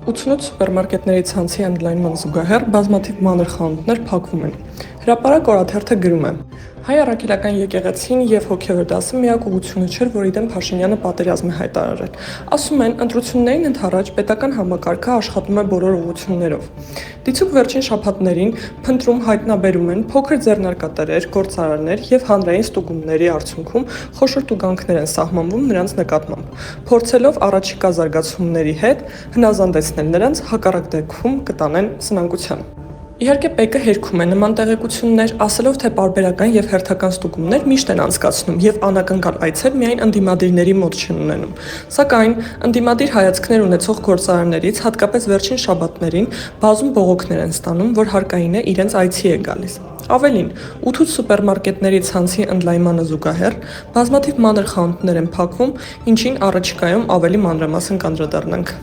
88 սուպերմարկետների ցանցի ընդլայնման զուգահեռ բազմաթիվ մանր խանութներ փակվում են։ Հրապարակ օրաթերթը գրում է. Հայ առաքելական եկեղեցին և հոգևոր դասը միակ ուղղությունը չէր, որի դեմ Փաշինյանը պատերազմ է հայտարարել։ Ասում են, ընտրություններին ընդառաջ պետական համակարգը աշխատում է բոլոր ուղղություններով։ Դիցուք վերջին շաբաթներին փնտրում հայտնաբերում են փոքր ձեռնարկատերեր, գործարարներ և հանրային ստուգումների արդյունքում խոշոր տուգանքներ են սահմանվում նրանց նկատմամբ, փորձելով առաջիկա զարգացումների հետ հնազանդեցնել նրանց, հակառակ դեպքում կտանեն սնանկության։ Իհարկե ՊԵԿ-ը հերքում է նման տեղեկություններ, ասելով, թե պարբերական և հերթական ստուգումներ միշտ են անցկացնում և անակնկալ այցեր միայն ընդդիմադիրների մոտ չեն ունենում։ Սակայն ընդդիմադիր հայացքներ ունեցող գործարարներից հատկապես վերջին շաբաթներին բազում բողոքներ են ստանում, որ հարկային է իրենց այցի է գալիս։ Ավելին, 88 սուպերմարկետների ցանցի ընդլայնմանը զուգահեռ բազմաթիվ մանր խանութներ են փակվում, ինչին առաջիկայում ավելի մանրամասն կանդրադառնանք։